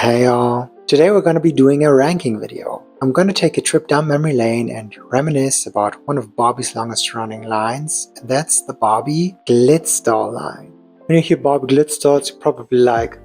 Hey y'all, today we're going to be doing a ranking video. I'm going to take a trip down memory lane and reminisce about one of Barbie's longest running lines, and that's the Barbie Glitz doll line. When you hear Barbie Glitz dolls, you're probably like,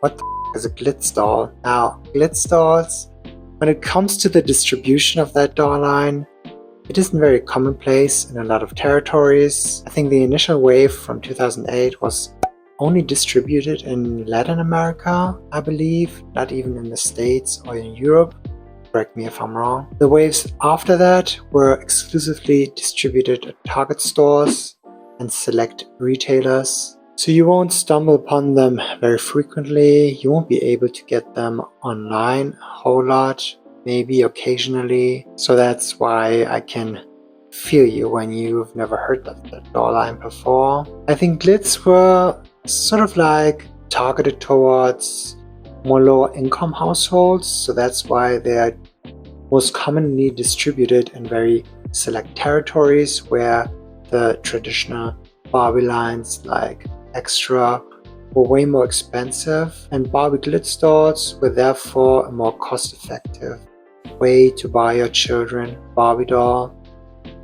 what the f is a Glitz doll? Now, Glitz dolls, when it comes to the distribution of that doll line, it isn't very commonplace in a lot of territories. I think the initial wave from 2008 was only distributed in Latin America, I believe, not even in the States or in Europe. Correct me if I'm wrong. The waves after that were exclusively distributed at Target stores and select retailers. So you won't stumble upon them very frequently. You won't be able to get them online a whole lot, maybe occasionally. So that's why I can feel you when you've never heard of the doll line before. I think Glitz were sort of like targeted towards more lower income households, so that's why they are most commonly distributed in very select territories where the traditional Barbie lines like Extra were way more expensive, and Barbie Glitz dolls were therefore a more cost-effective way to buy your children Barbie doll.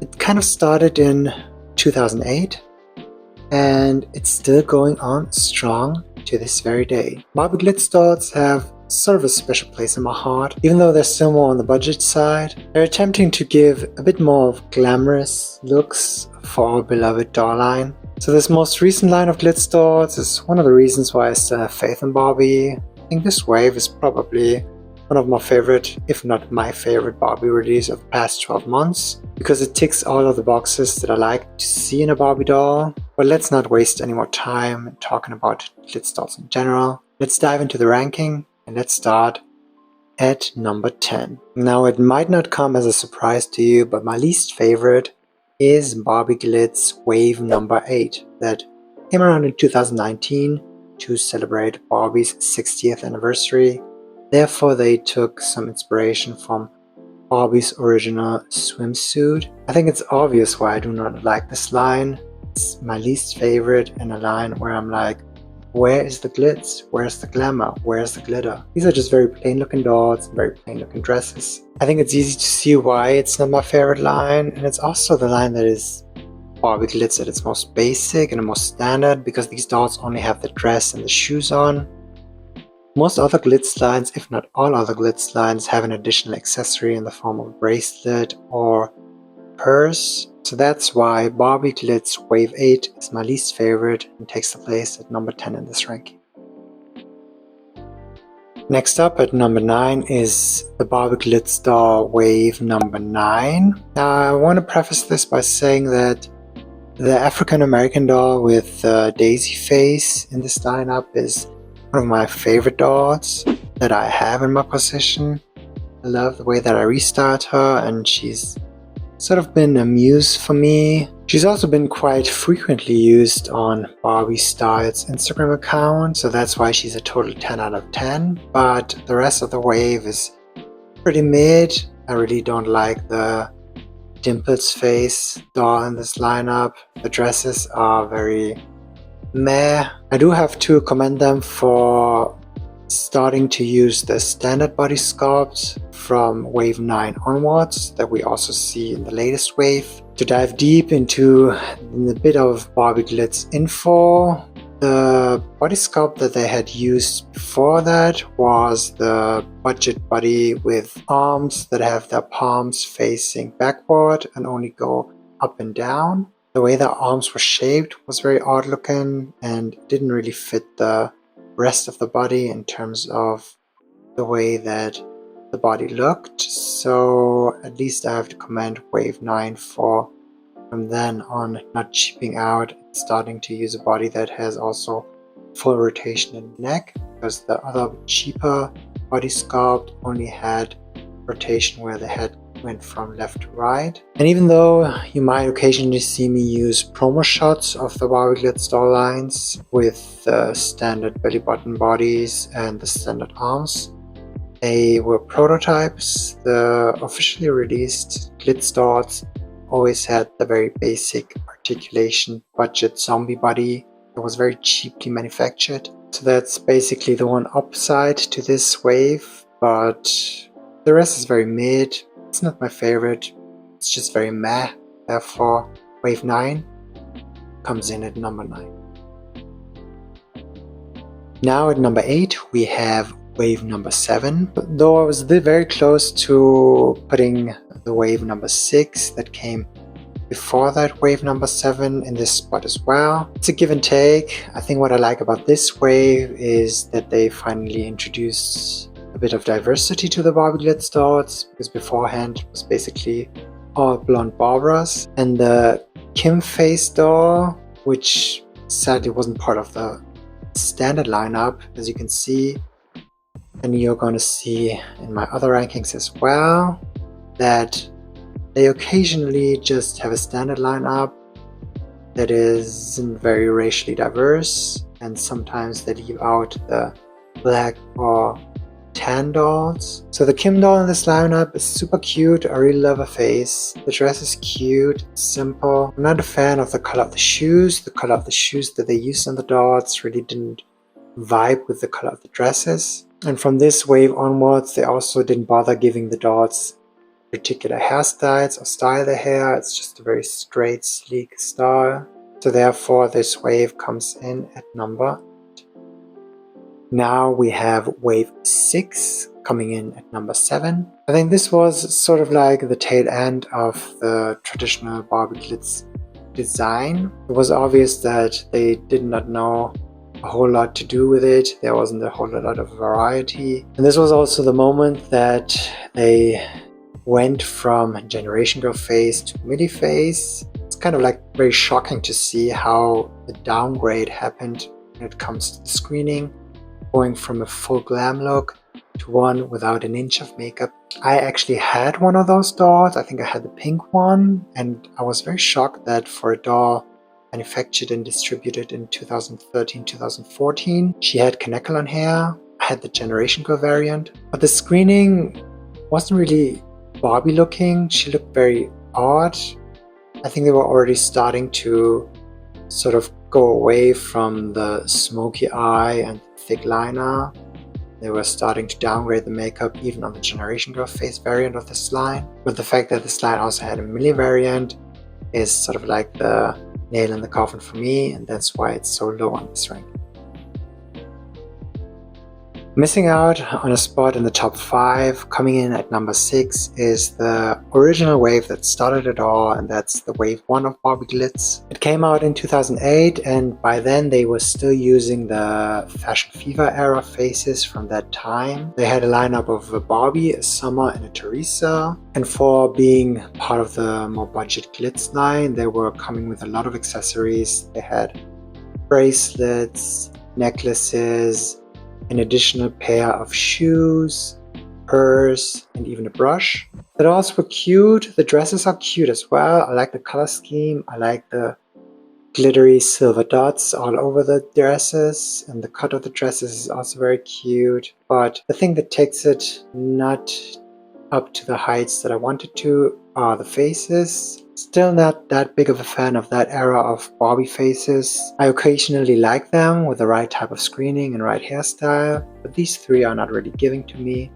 It kind of started in 2008 and it's still going on strong to this very day. Barbie Glitz dolls have sort of a special place in my heart. Even though they're still more on the budget side, they're attempting to give a bit more of glamorous looks for our beloved doll line. So this most recent line of Glitz dolls is one of the reasons why I still have faith in Barbie. I think this wave is probably one of my favorite, if not my favorite Barbie release of the past 12 months, because it ticks all of the boxes that I like to see in a Barbie doll. But let's not waste any more time talking about Glitz dolls in general. Let's dive into the ranking and let's start at number 10. Now it might not come as a surprise to you, but my least favorite is Barbie Glitz wave number 8 that came around in 2019 to celebrate Barbie's 60th anniversary. Therefore, they took some inspiration from Barbie's original swimsuit. I think it's obvious why I do not like this line. It's my least favorite, and a line where I'm like, where is the glitz? Where's the glamour? Where's the glitter? These are just very plain looking dolls, very plain looking dresses. I think it's easy to see why it's not my favorite line, and it's also the line that is Barbie Glitz at its most basic and the most standard, because these dolls only have the dress and the shoes on. Most other Glitz lines, if not all other Glitz lines, have an additional accessory in the form of a bracelet or purse. So that's why Barbie Glitz Wave 8 is my least favorite and takes the place at number 10 in this ranking. Next up at number 9 is the Barbie Glitz doll Wave number 9. Now I want to preface this by saying that the African American doll with the daisy face in this lineup is one of my favorite dolls that I have in my possession. I love the way that I restyled her, and she's sort of been a muse for me. She's also been quite frequently used on Barbie Style's Instagram account, so that's why she's a total 10 out of 10. But the rest of the wave is pretty mid. I really don't like the Dimples face doll in this lineup. The dresses are very meh. I do have to commend them for starting to use the standard body sculpt from wave 9 onwards that we also see in the latest wave. To dive deep into a bit of Barbie Glitz info, the body sculpt that they had used before that was the budget body with arms that have their palms facing backward and only go up and down. The way their arms were shaped was very odd looking and didn't really fit the rest of the body in terms of the way that the body looked. So at least I have to commend Wave 9 for from then on not cheaping out and starting to use a body that has also full rotation in the neck, because the other cheaper body sculpt only had rotation where the head went from left to right. And even though you might occasionally see me use promo shots of the Barbie Glitz doll lines with the standard belly button bodies and the standard arms, they were prototypes. The officially released Glitz dolls always had the very basic articulation budget zombie body that was very cheaply manufactured. So that's basically the one upside to this wave, but the rest is very mid. It's not my favorite. It's just very meh. Therefore, wave 9 comes in at number 9. Now at number 8 we have wave number 7. Though I was very close to putting the wave number 6 that came before that wave number 7 in this spot as well. It's a give and take. I think what I like about this wave is that they finally introduced a bit of diversity to the Barbie Glitz dolls, because beforehand it was basically all blonde Barbaras. And the Kim face doll, which sadly wasn't part of the standard lineup, as you can see, and you're going to see in my other rankings as well, that they occasionally just have a standard lineup that isn't very racially diverse, and sometimes they leave out the black or tan dolls. So the Kim doll in this lineup is super cute. I really love her face. The dress is cute, simple. I'm not a fan of the color of the shoes. The color of the shoes that they used on the dolls really didn't vibe with the color of the dresses. And from this wave onwards, they also didn't bother giving the dolls particular hairstyles or style their hair. It's just a very straight, sleek style. So therefore this wave comes in at number 8. Now we have wave 6 coming in at number 7. I think this was sort of like the tail end of the traditional Barbie Glitz design. It was obvious that they did not know a whole lot to do with it. There wasn't a whole lot of variety. And this was also the moment that they went from Generation Girl face to midi face. It's kind of like very shocking to see how the downgrade happened when it comes to the screening, going from a full glam look to one without an inch of makeup. I actually had one of those dolls. I think I had the pink one, and I was very shocked that for a doll manufactured and distributed in 2013-2014, she had Kanekalon hair. I had the Generation Girl variant, but the screening wasn't really Barbie looking. She looked very odd. I think they were already starting to sort of go away from the smoky eye and thick liner. They were starting to downgrade the makeup even on the Generation Girl face variant of this line. But the fact that this line also had a Millie variant is sort of like the nail in the coffin for me, and that's why it's so low on this rank. Missing out on a spot in the top 5, coming in at number 6, is the original wave that started it all, and that's the wave 1 of Barbie Glitz. It came out in 2008, and by then they were still using the Fashion Fever era faces from that time. They had a lineup of a Barbie, a Summer, and a Teresa. And for being part of the more budget Glitz line, they were coming with a lot of accessories. They had bracelets, necklaces, an additional pair of shoes, purse, and even a brush. The dolls were cute. The dresses are cute as well. I like the color scheme. I like the glittery silver dots all over the dresses, and the cut of the dresses is also very cute. But the thing that takes it not up to the heights that I wanted to are the faces. Still not that big of a fan of that era of Barbie faces. I occasionally like them with the right type of screening and right hairstyle, but these three are not really giving to me.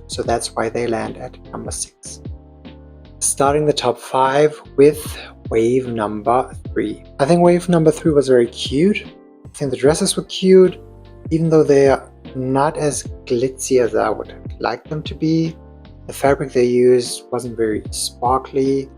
So that's why they land at number 6. Starting the top 5 with wave number 3. I think wave number 3 was very cute. I think the dresses were cute, even though they are not as glitzy as I would like them to be. The fabric they used wasn't very sparkly.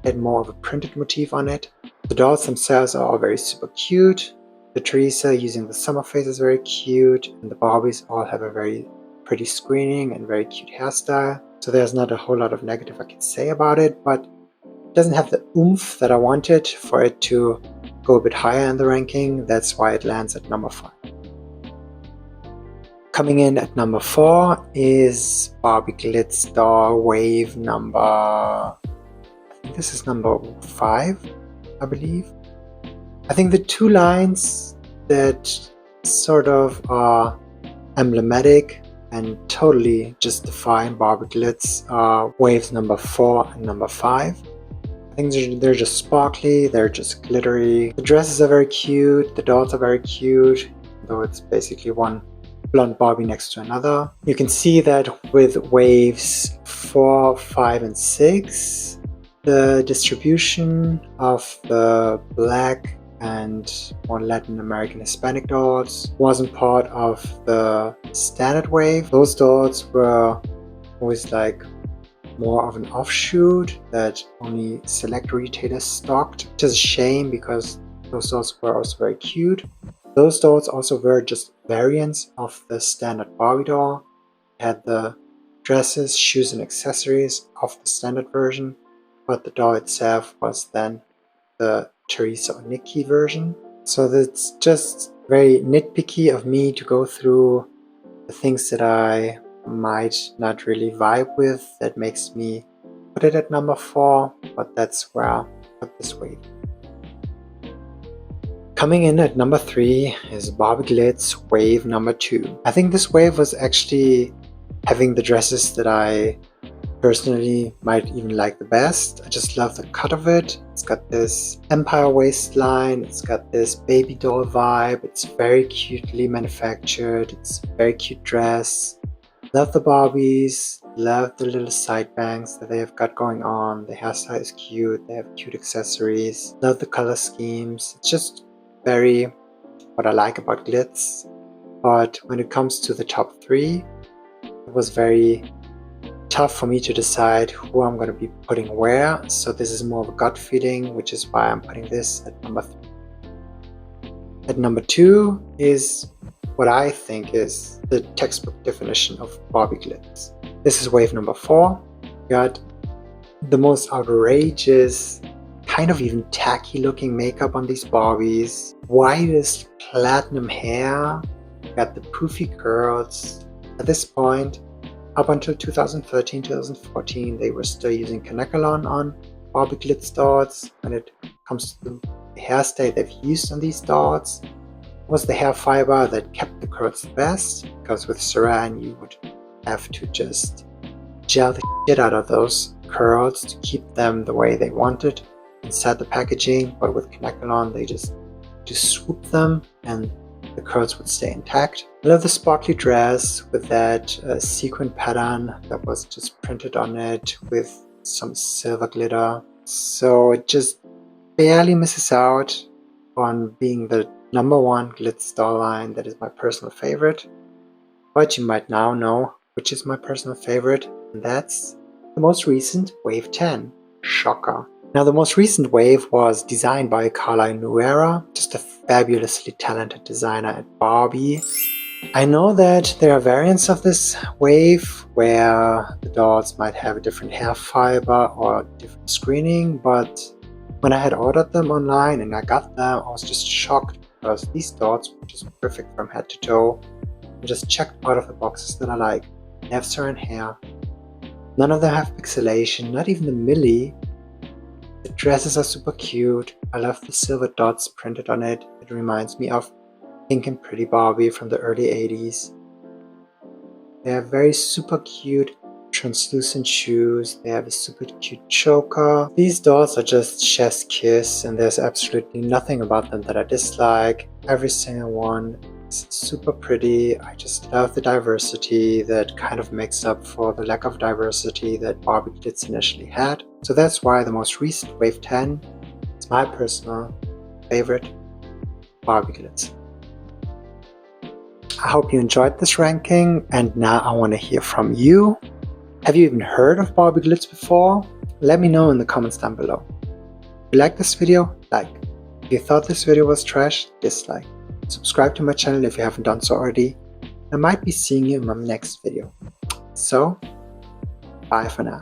Had more of a printed motif on it. The dolls themselves are all very super cute. The Teresa using the summer face is very cute, and the Barbies all have a very pretty screening and very cute hairstyle. So there's not a whole lot of negative I can say about it, but it doesn't have the oomph that I wanted for it to go a bit higher in the ranking. That's why it lands at number 5. Coming in at number 4 is Barbie Glitz doll wave number... This is number 5, I believe. I think the two lines that sort of are emblematic and totally just define Barbie Glitz are waves number 4 and number 5. I think they're just sparkly, they're just glittery. The dresses are very cute, the dolls are very cute. though it's basically one blonde Barbie next to another. You can see that with waves 4, 5, and 6, the distribution of the Black and more Latin American Hispanic dolls wasn't part of the standard wave. Those dolls were always like more of an offshoot that only select retailers stocked, which is a shame because those dolls were also very cute. Those dolls also were just variants of the standard Barbie doll. It had the dresses, shoes, and accessories of the standard version, but the doll itself was then the Teresa or Nikki version. So that's just very nitpicky of me to go through the things that I might not really vibe with. That makes me put it at number 4, but that's where I put this wave. Coming in at number 3 is Barbie Glitz wave number 2. I think this wave was actually having the dresses that I personally might even like the best. I just love the cut of it. It's got this empire waistline, it's got this baby doll vibe, it's very cutely manufactured, it's a very cute dress. Love the Barbies, love the little side bangs that they have got going on. The hairstyle is cute, they have cute accessories. Love the color schemes. It's just very what I like about Glitz. But when it comes to the top 3, it was very tough for me to decide who I'm going to be putting where. So this is more of a gut feeling, which is why I'm putting this at number 3. At number 2 is what I think is the textbook definition of Barbie Glitz. This is wave number 4. You got the most outrageous, kind of even tacky looking makeup on these Barbies, whitest platinum hair, you got the poofy curls. At this point, up until 2013, 2014, they were still using Kanekalon on Barbie Glitz dolls. When it comes to the hairstyle they've used on these dolls, was the hair fiber that kept the curls the best, because with saran you would have to just gel the shit out of those curls to keep them the way they wanted inside the packaging, but with Kanekalon they just swoop them and the curls would stay intact. I love the sparkly dress with that sequin pattern that was just printed on it with some silver glitter. So it just barely misses out on being the number 1 Glitz doll line that is my personal favorite. But you might now know which is my personal favorite, and that's the most recent Wave 10. Shocker. Now the most recent wave was designed by Carla Nuera, just a fabulously talented designer at Barbie. I know that there are variants of this wave where the dolls might have a different hair fiber or different screening, but when I had ordered them online and I got them, I was just shocked because these dolls were just perfect from head to toe and just checked out of the boxes that I like. They have certain hair. None of them have pixelation, not even the milli. The dresses are super cute. I love the silver dots printed on it. It reminds me of Pink and Pretty Barbie from the early 80s. They have very super cute translucent shoes. They have a super cute choker. These dolls are just chef's kiss and there's absolutely nothing about them that I dislike. Every single one is super pretty. I just love the diversity that kind of makes up for the lack of diversity that Barbie Glitz initially had. So that's why the most recent Wave 10 is my personal favorite Barbie Glitz. I hope you enjoyed this ranking, and now I want to hear from you. Have you even heard of Barbie Glitz before? Let me know in the comments down below. If you liked this video, like. If you thought this video was trash, dislike. Subscribe to my channel if you haven't done so already. I might be seeing you in my next video. So, bye for now.